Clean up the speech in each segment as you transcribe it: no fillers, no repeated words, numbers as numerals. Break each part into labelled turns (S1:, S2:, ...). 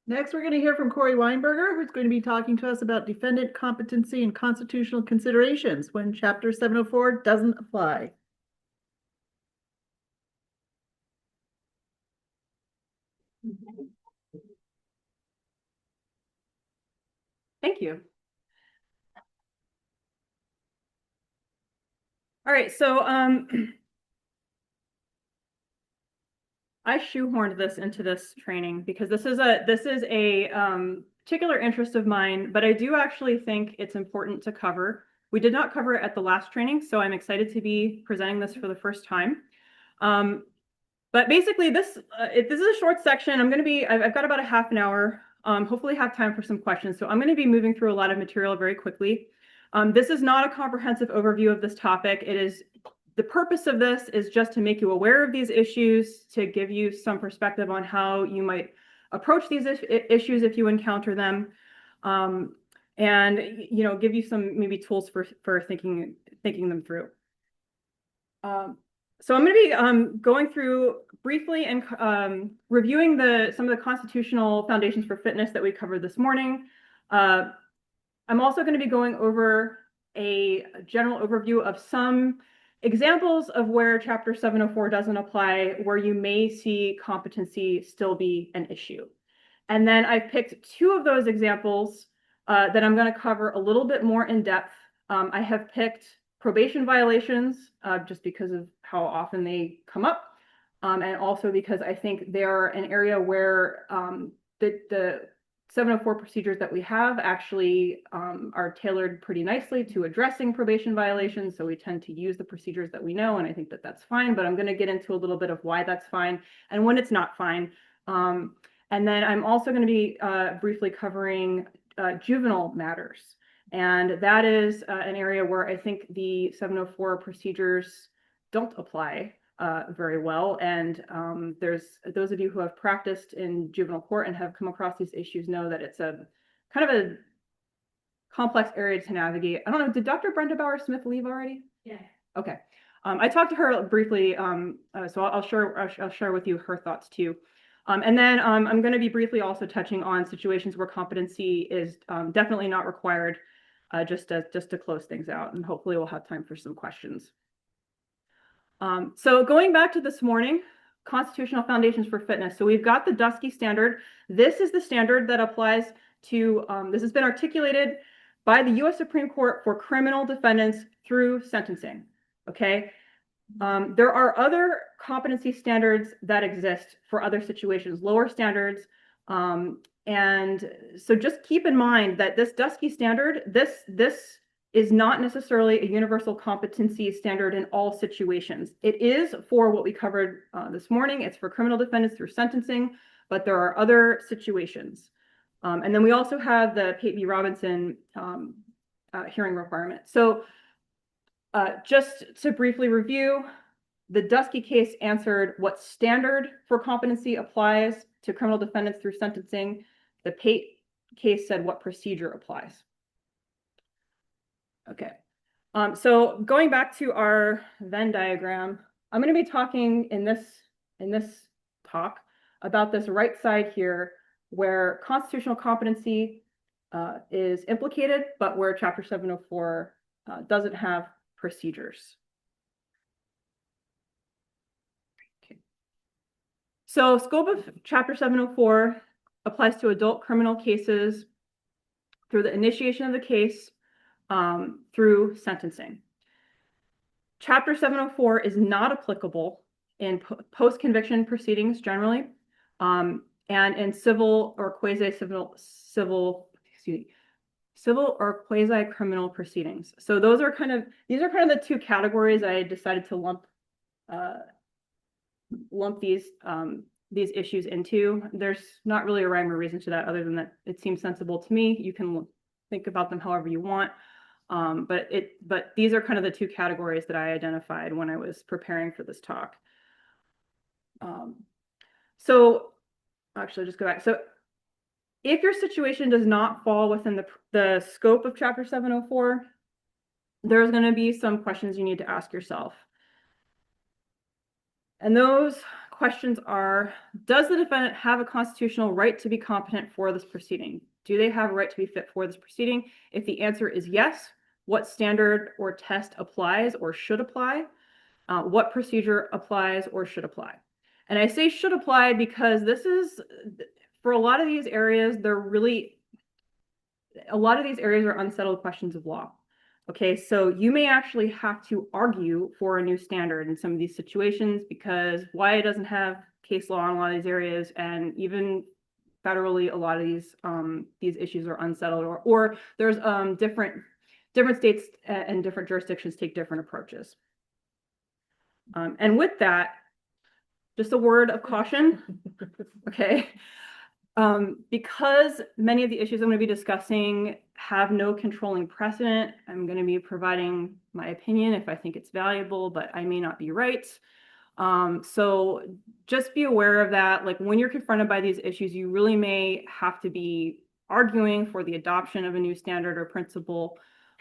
S1: Next, we're going to hear from Kori Weinberger, who's going to be talking to us about defendant competency and constitutional considerations when Chapter 704 doesn't apply.
S2: Thank you. All right, so I shoehorned this into this training because this is a particular interest of mine, but I do actually think it's important to cover. We did not cover it at the last training, so I'm excited to be presenting this for the first time. But basically, this is a short section. I've got about a half an hour. Hopefully, have time for some questions. So I'm going to be moving through a lot of material very quickly. This is not a comprehensive overview of this topic. The purpose of this is just to make you aware of these issues, to give you some perspective on how you might approach these issues if you encounter them, and give you some maybe tools for thinking them through. So I'm going to be going through briefly and reviewing some of the constitutional foundations for fitness that we covered this morning. I'm also going to be going over a general overview of some examples of where Chapter 704 doesn't apply, where you may see competency still be an issue. And then I've picked two of those examples that I'm going to cover a little bit more in depth. I have picked probation violations just because of how often they come up, and also because I think they're an area where the 704 procedures that we have actually are tailored pretty nicely to addressing probation violations. So we tend to use the procedures that we know, and I think that that's fine, but I'm going to get into a little bit of why that's fine and when it's not fine. And then I'm also going to be briefly covering juvenile matters. And that is an area where I think the 704 procedures don't apply very well. And there's those of you who have practiced in juvenile court and have come across these issues know that it's a kind of a complex area to navigate. I don't know, did Dr. Brenda Bauer-Smith leave already?
S3: Yeah.
S2: Okay. I talked to her briefly, so I'll share with you her thoughts too. And then I'm going to be briefly also touching on situations where competency is definitely not required, just to close things out, and hopefully we'll have time for some questions. So going back to this morning, constitutional foundations for fitness. So we've got the Dusky standard. This is the standard that applies to, this has been articulated by the US Supreme Court for criminal defendants through sentencing, okay? There are other competency standards that exist for other situations, lower standards. And so just keep in mind that this Dusky standard, this is not necessarily a universal competency standard in all situations. It is for what we covered this morning. It's for criminal defendants through sentencing, but there are other situations. And then we also have the Pate v. Robinson hearing requirement. So just to briefly review, the Dusky case answered what standard for competency applies to criminal defendants through sentencing. The Pate case said what procedure applies. Okay, so going back to our Venn diagram, I'm going to be talking in this talk about this right side here, where constitutional competency is implicated, but where Chapter 704 doesn't have procedures. Okay. So scope of Chapter 704 applies to adult criminal cases through the initiation of the case, through sentencing. Chapter 704 is not applicable in post-conviction proceedings generally, and in civil or quasi-criminal proceedings. So these are kind of the two categories I decided to lump these issues into. There's not really a rhyme or reason to that other than that it seems sensible to me. You can think about them however you want. But these are kind of the two categories that I identified when I was preparing for this talk. So actually just go back. So if your situation does not fall within the scope of Chapter 704, there's going to be some questions you need to ask yourself. And those questions are, does the defendant have a constitutional right to be competent for this proceeding? Do they have a right to be fit for this proceeding? If the answer is yes, what standard or test applies or should apply? What procedure applies or should apply? And I say should apply because this is, for a lot of these areas, a lot of these areas are unsettled questions of law. Okay, so you may actually have to argue for a new standard in some of these situations because why it doesn't have case law in a lot of these areas, and even federally, a lot of these issues are unsettled, or there's different states and different jurisdictions take different approaches. And with that, just a word of caution, okay? Because many of the issues I'm going to be discussing have no controlling precedent, I'm going to be providing my opinion if I think it's valuable, but I may not be right. So just be aware of that. Like when you're confronted by these issues, you really may have to be arguing for the adoption of a new standard or principle,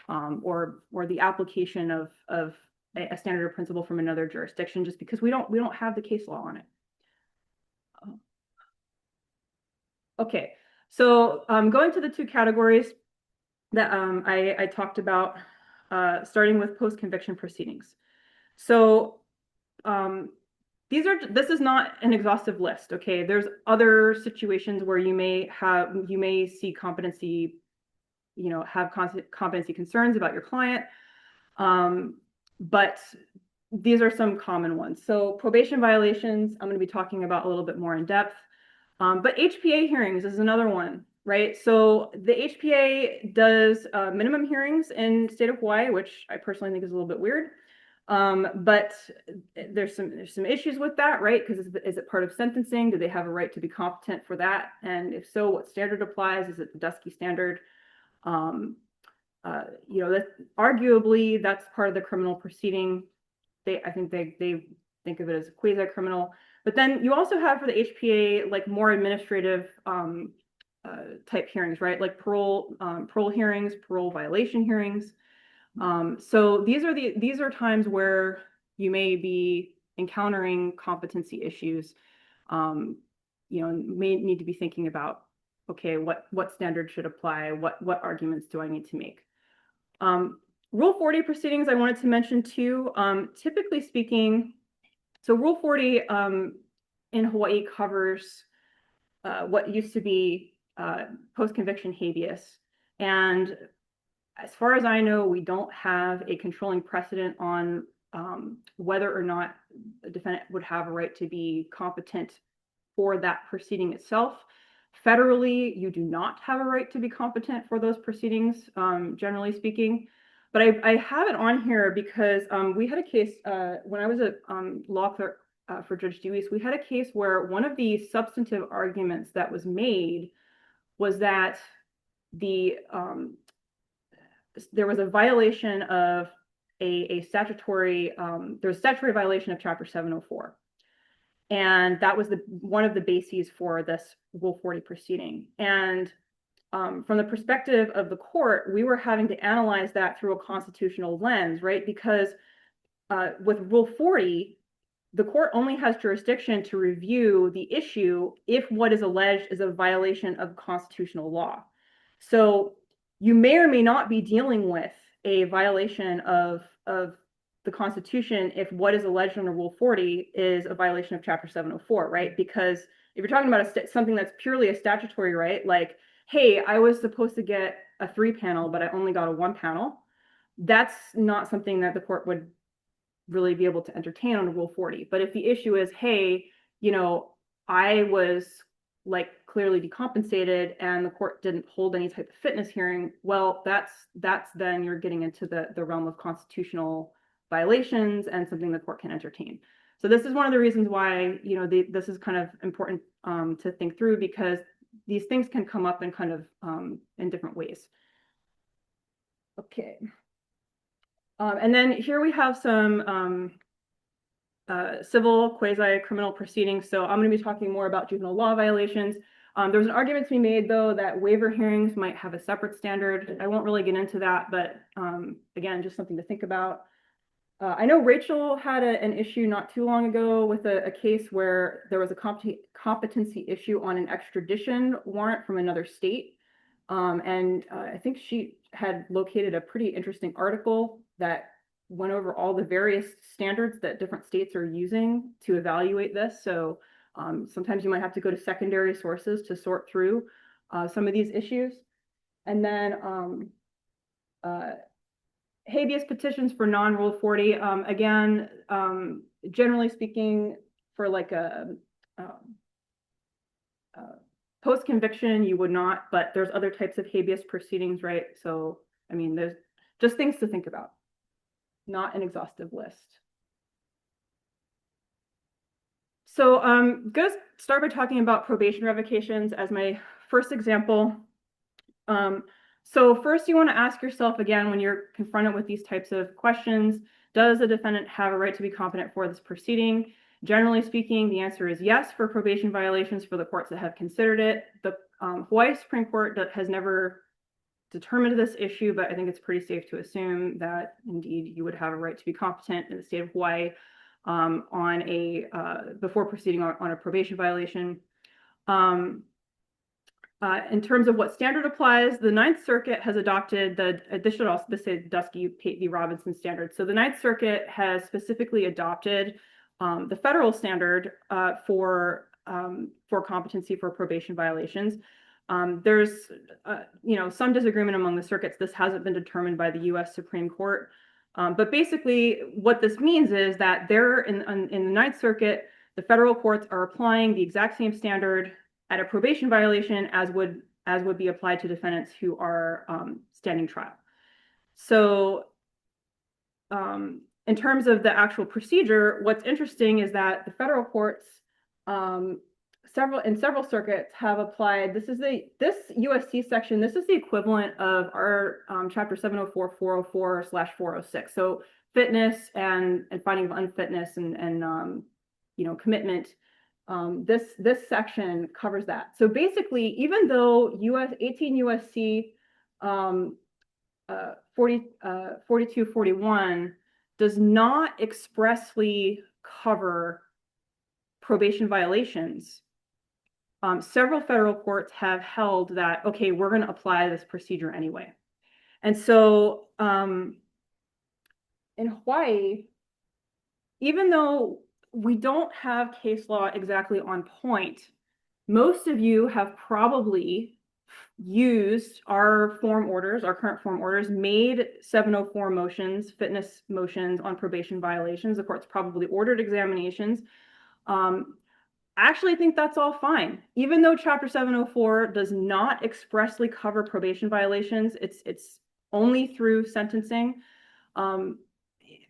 S2: or the application of a standard or principle from another jurisdiction, just because we don't have the case law on it. Okay, so going to the two categories that I talked about, starting with post-conviction proceedings. So this is not an exhaustive list, okay? There's other situations where you may see competency, have competency concerns about your client, but these are some common ones. So probation violations, I'm going to be talking about a little bit more in depth. But HPA hearings is another one, right? So the HPA does minimum hearings in state of Hawaii, which I personally think is a little bit weird. But there's some issues with that, right? Because is it part of sentencing? Do they have a right to be competent for that? And if so, what standard applies? Is it the Dusky standard? Arguably that's part of the criminal proceeding. I think they think of it as quasi-criminal. But then you also have for the HPA like more administrative type hearings, right? Like parole hearings, parole violation hearings. So these are times where you may be encountering competency issues. May need to be thinking about, okay, what standard should apply? What arguments do I need to make? Rule 40 proceedings I wanted to mention too. Typically speaking, so Rule 40 in Hawaii covers what used to be post-conviction habeas. And as far as I know, we don't have a controlling precedent on whether or not a defendant would have a right to be competent for that proceeding itself. Federally, you do not have a right to be competent for those proceedings, generally speaking. But I have it on here because we had a case when I was a law clerk for Judge Dewey's. We had a case where one of the substantive arguments that was made was that there was a violation of a statutory, there was a statutory violation of Chapter 704. And that was one of the bases for this Rule 40 proceeding. And from the perspective of the court, we were having to analyze that through a constitutional lens, right? Because with Rule 40, the court only has jurisdiction to review the issue if what is alleged is a violation of constitutional law. So you may or may not be dealing with a violation of the Constitution if what is alleged under Rule 40 is a violation of Chapter 704, right? Because if you're talking about something that's purely a statutory right, like, hey, I was supposed to get a 3-panel, but I only got a 1-panel, that's not something that the court would really be able to entertain under Rule 40. But if the issue is, hey, I was like clearly decompensated and the court didn't hold any type of fitness hearing, well, that's then you're getting into the realm of constitutional violations and something the court can entertain. So this is one of the reasons why, this is kind of important to think through, because these things can come up in kind of in different ways. Okay. And then here we have some civil quasi-criminal proceedings. So I'm going to be talking more about juvenile law violations. There's an argument to be made, though, that waiver hearings might have a separate standard. I won't really get into that, but again, just something to think about. I know Rachel had an issue not too long ago with a case where there was a competency issue on an extradition warrant from another state. And I think she had located a pretty interesting article that went over all the various standards that different states are using to evaluate this. So sometimes you might have to go to secondary sources to sort through some of these issues. And then habeas petitions for non-Rule 40. Again, generally speaking, for like a post-conviction, you would not, but there's other types of habeas proceedings, right? So, I mean, there's just things to think about, not an exhaustive list. So I'm going to start by talking about probation revocations as my first example. So first you want to ask yourself again, when you're confronted with these types of questions, does the defendant have a right to be competent for this proceeding? Generally speaking, the answer is yes for probation violations for the courts that have considered it. The Hawaii Supreme Court has never determined this issue, but I think it's pretty safe to assume that indeed you would have a right to be competent in the state of Hawaii on a before proceeding on a probation violation. In terms of what standard applies, the Ninth Circuit has adopted this should also say Dusky v. Robinson standard. So the Ninth Circuit has specifically adopted the federal standard for competency for probation violations. There's some disagreement among the circuits. This hasn't been determined by the U.S. Supreme Court. But basically what this means is that there in the Ninth Circuit, the federal courts are applying the exact same standard at a probation violation as would be applied to defendants who are standing trial. So in terms of the actual procedure, what's interesting is that the federal courts several circuits have applied. This USC section. This is the equivalent of our chapter 704, 404/406. So fitness and finding of unfitness and commitment. This section covers that. So basically, even though 18 USC 4241 does not expressly cover probation violations, several federal courts have held that, okay, we're going to apply this procedure anyway. And so in Hawaii, even though we don't have case law exactly on point, most of you have probably used our current form orders, made 704 motions, fitness motions on probation violations. The court's probably ordered examinations. I actually think that's all fine. Even though Chapter 704 does not expressly cover probation violations, it's only through sentencing.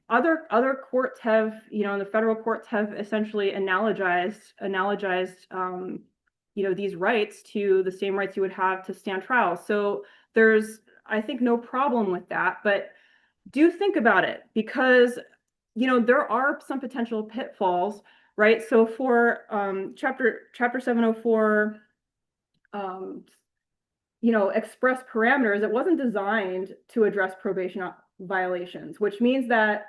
S2: Other courts have, the federal courts have essentially analogized these rights to the same rights you would have to stand trial. So there's, I think, no problem with that. But do think about it, because there are some potential pitfalls, right? So for chapter 704 express parameters, it wasn't designed to address probation violations, which means that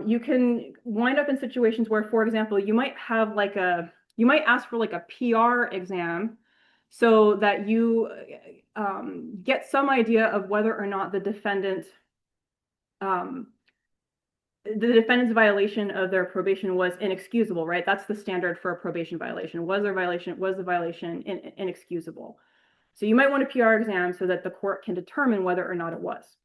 S2: you can wind up in situations where, for example, you might ask for like a PR exam so that you get some idea of whether or not the defendant's violation of their probation was inexcusable, right? That's the standard for a probation violation. Was the violation inexcusable? So you might want a PR exam so that the court can determine whether or not it was.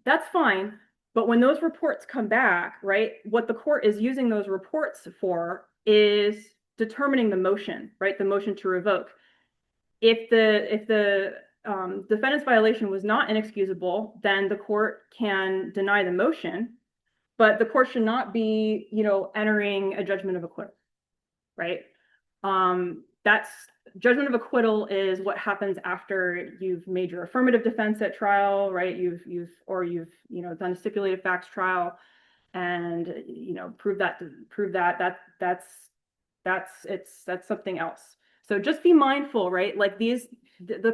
S2: That's fine. But when those reports come back, right, what the court is using those reports for is determining the motion, right? The motion to revoke. If the defendant's violation was not inexcusable, then the court can deny the motion, but the court should not be, entering a judgment of acquittal, right? That's judgment of acquittal is what happens after you've made your affirmative defense at trial, right? You've done a stipulated facts trial, and prove that that's something else. So just be mindful, right? Like the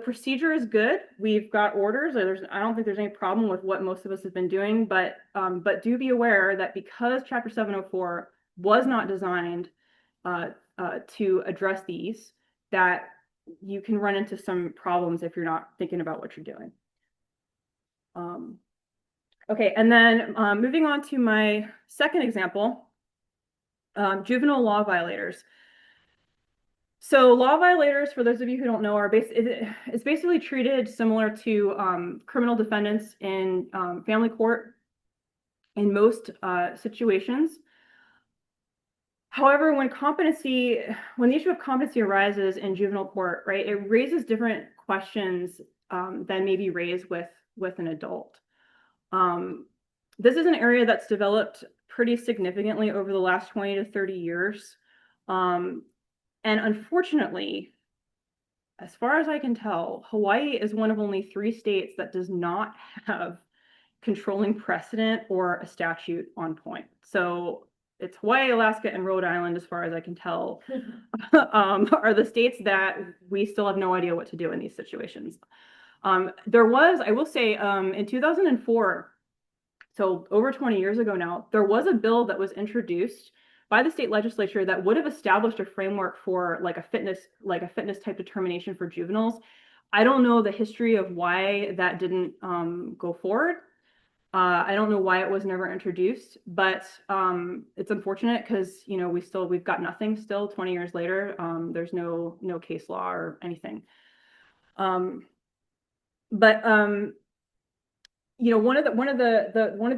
S2: procedure is good. We've got orders. I don't think there's any problem with what most of us have been doing, but do be aware that because Chapter 704 was not designed to address these, that you can run into some problems if you're not thinking about what you're doing. Okay, and then moving on to my second example, juvenile law violators. So law violators, for those of you who don't know, it's basically treated similar to criminal defendants in family court in most situations. However, when the issue of competency arises in juvenile court, right, it raises different questions than maybe raised with an adult. This is an area that's developed pretty significantly over the last 20 to 30 years. And unfortunately, as far as I can tell, Hawaii is one of only 3 states that does not have controlling precedent or a statute on point. So it's Hawaii, Alaska, and Rhode Island, as far as I can tell, are the states that we still have no idea what to do in these situations. There was, I will say, in 2004, so over 20 years ago now, there was a bill that was introduced by the state legislature that would have established a framework for like a fitness type determination for juveniles. I don't know the history of why that didn't go forward. I don't know why it was never introduced, but it's unfortunate because we've got nothing still 20 years later. There's no case law or anything. One of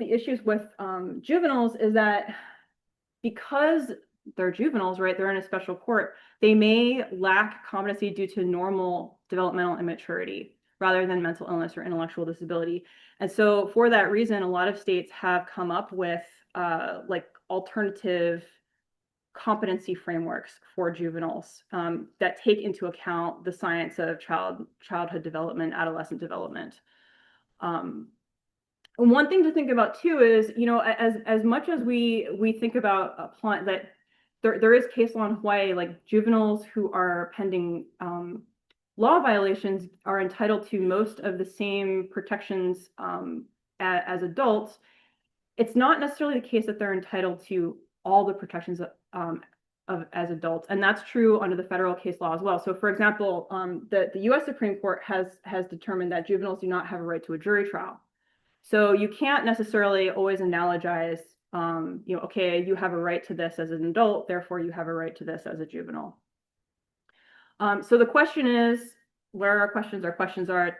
S2: the issues with juveniles is that because they're juveniles, right, they're in a special court, they may lack competency due to normal developmental immaturity rather than mental illness or intellectual disability. And so for that reason, a lot of states have come up with like alternative competency frameworks for juveniles that take into account the science of childhood development, adolescent development. And one thing to think about too is, as much as we think about applying that, there is case law in Hawaii, like juveniles who are pending law violations are entitled to most of the same protections as adults. It's not necessarily the case that they're entitled to all the protections as adults, and that's true under the federal case law as well. So, for example, the U.S. Supreme Court has determined that juveniles do not have a right to a jury trial. So you can't necessarily always analogize, okay, you have a right to this as an adult, therefore you have a right to this as a juvenile. So the question is, where our questions are,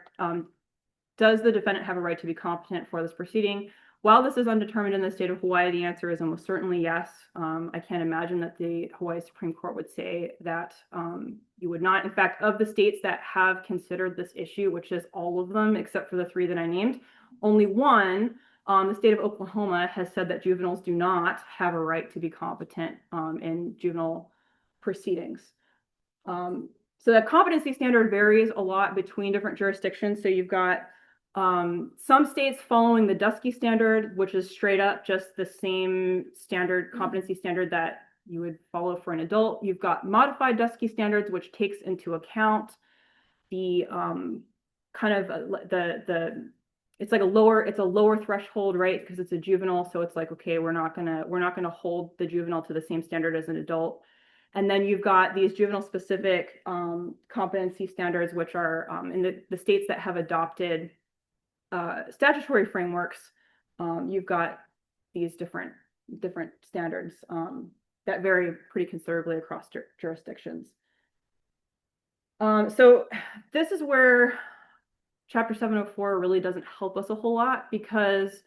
S2: does the defendant have a right to be competent for this proceeding? While this is undetermined in the state of Hawaii, the answer is almost certainly yes. I can't imagine that the Hawaii Supreme Court would say that you would not. In fact, of the states that have considered this issue, which is all of them except for the 3 that I named, only one, the state of Oklahoma, has said that juveniles do not have a right to be competent in juvenile proceedings. So the competency standard varies a lot between different jurisdictions. So you've got some states following the Dusky standard, which is straight up just the same standard, competency standard that you would follow for an adult. You've got modified Dusky standards, which takes into account the it's a lower threshold, right? Because it's a juvenile, so it's like, okay, we're not gonna hold the juvenile to the same standard as an adult. And then you've got these juvenile specific competency standards, which are in the states that have adopted statutory frameworks. You've got these different standards that vary pretty considerably across jurisdictions. So this is where Chapter 704 really doesn't help us a whole lot, because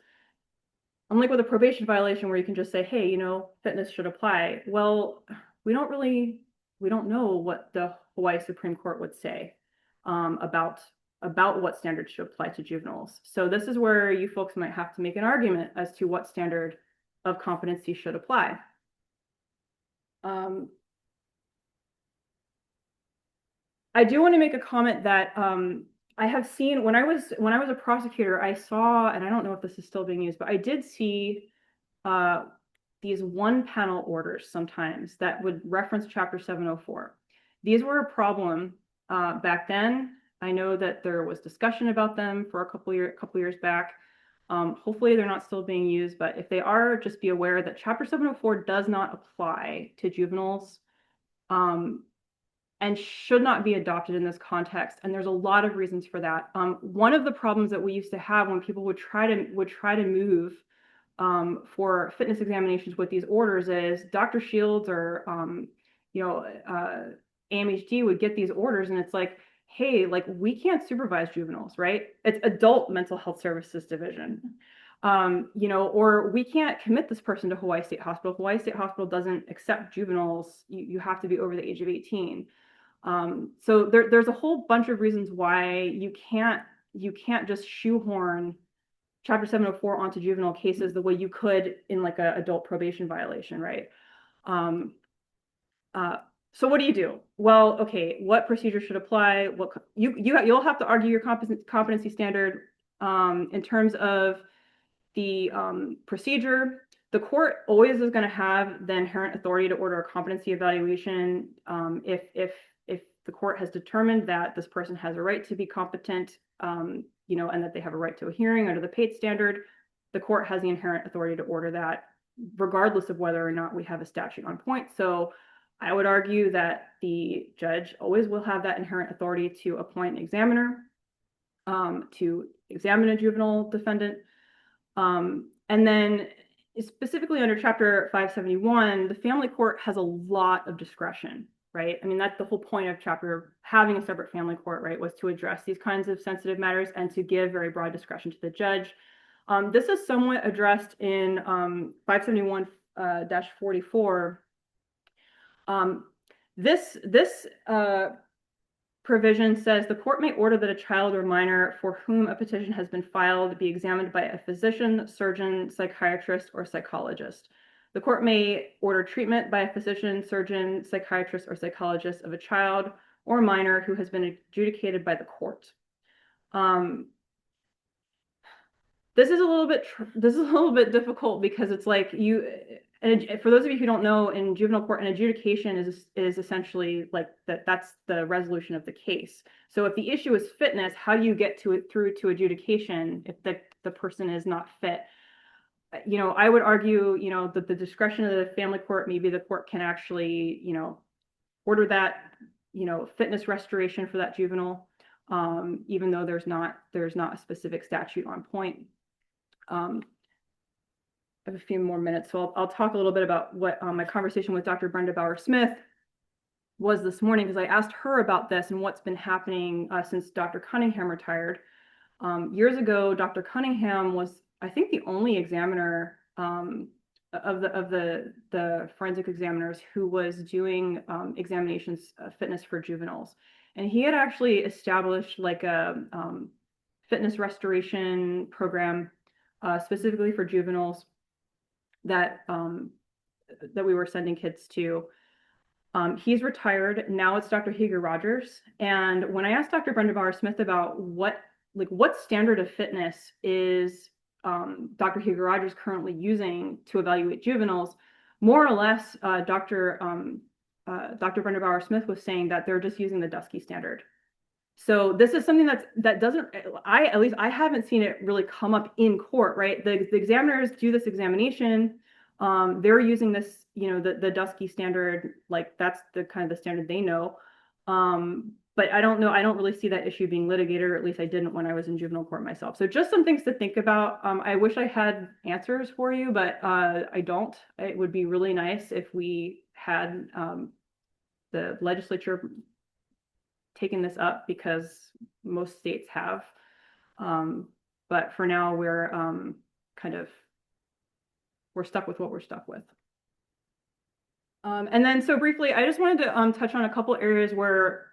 S2: unlike with a probation violation where you can just say, hey, fitness should apply. Well, we don't know what the Hawaii Supreme Court would say about what standards should apply to juveniles. So this is where you folks might have to make an argument as to what standard of competency should apply. I do want to make a comment that I have seen when I was a prosecutor, I saw, and I don't know if this is still being used, but I did see these one panel orders sometimes that would reference Chapter 704. These were a problem back then. I know that there was discussion about them for a couple years back. Hopefully they're not still being used, but if they are, just be aware that Chapter 704 does not apply to juveniles and should not be adopted in this context. And there's a lot of reasons for that. One of the problems that we used to have when people would try to move for fitness examinations with these orders is Dr. Shields or AMHD would get these orders, and it's like, hey, like we can't supervise juveniles, right? It's adult mental health services division. Or we can't commit this person to Hawaii State Hospital. Hawaii State Hospital doesn't accept juveniles. You have to be over the age of 18. So there's a whole bunch of reasons why you can't just shoehorn Chapter 704 onto juvenile cases the way you could in like a adult probation violation, right? So what do you do? Well, okay, what procedure should apply? What you'll have to argue your competency standard in terms of the procedure. The court always is going to have the inherent authority to order a competency evaluation if the court has determined that this person has a right to be competent, and that they have a right to a hearing under the PATE standard. The court has the inherent authority to order that, regardless of whether or not we have a statute on point. So I would argue that the judge always will have that inherent authority to appoint an examiner, to examine a juvenile defendant. And then specifically under Chapter 571, the family court has a lot of discretion, right? I mean, that's the whole point of having a separate family court, right, was to address these kinds of sensitive matters and to give very broad discretion to the judge. This is somewhat addressed in 571-44. This provision says the court may order that a child or minor for whom a petition has been filed be examined by a physician, surgeon, psychiatrist, or psychologist. The court may order treatment by a physician, surgeon, psychiatrist, or psychologist of a child or minor who has been adjudicated by the court. This is a little bit difficult because it's like for those of you who don't know, in juvenile court, an adjudication is essentially like that's the resolution of the case. So if the issue is fitness, how do you get through to adjudication if the person is not fit? I would argue, that the discretion of the family court, maybe the court can actually, order that, fitness restoration for that juvenile, even though there's not a specific statute on point. I have a few more minutes, so I'll talk a little bit about what my conversation with Dr. Brenda Bauer-Smith was this morning, because I asked her about this and what's been happening since Dr. Cunningham retired. Years ago, Dr. Cunningham was, I think, the only examiner of the forensic examiners who was doing examinations of fitness for juveniles. And he had actually established like a fitness restoration program specifically for juveniles that we were sending kids to. He's retired. Now it's Dr. Hager Rogers. And when I asked Dr. Brenda Bauer-Smith about what standard of fitness is Dr. Hager Rogers currently using to evaluate juveniles, more or less, Dr. Brenda Bauer-Smith was saying that they're just using the Dusky standard. So this is something that doesn't, at least I haven't seen it really come up in court, right? The examiners do this examination. They're using this, the Dusky standard, like that's the kind of the standard they know. But I don't know, I don't really see that issue being litigated, or at least I didn't when I was in juvenile court myself. So just some things to think about. I wish I had answers for you, but I don't. It would be really nice if we had the legislature taken this up, because most states have. But for now, we're stuck with what we're stuck with. And then so briefly, I just wanted to touch on a couple areas where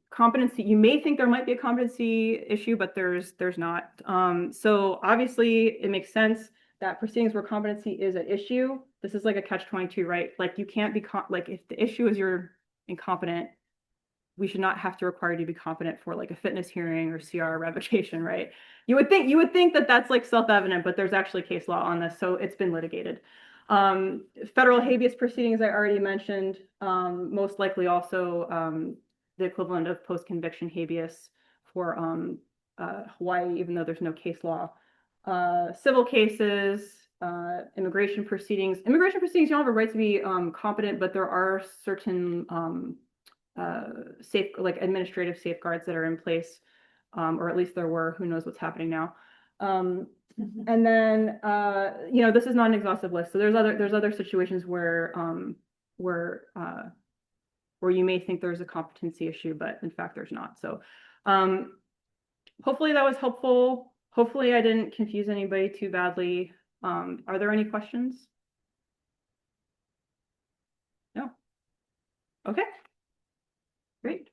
S2: competency, you may think there might be a competency issue, but there's not. So obviously it makes sense that proceedings where competency is an issue, this is like a catch-22, right? Like you can't be, like if the issue is you're incompetent, we should not have to require you to be competent for like a fitness hearing or CR revocation, right? You would think that that's like self-evident, but there's actually case law on this, so it's been litigated. Federal habeas proceedings, I already mentioned, most likely also the equivalent of post-conviction habeas for Hawaii, even though there's no case law. Civil cases, immigration proceedings. Immigration proceedings, you don't have a right to be competent, but there are certain like administrative safeguards that are in place, or at least there were. Who knows what's happening now? And then, you know, this is not an exhaustive list. So there's other situations where you may think there's a competency issue, but in fact there's not. So hopefully that was helpful. Hopefully I didn't confuse anybody too badly. Are there any questions? No. Okay. Great.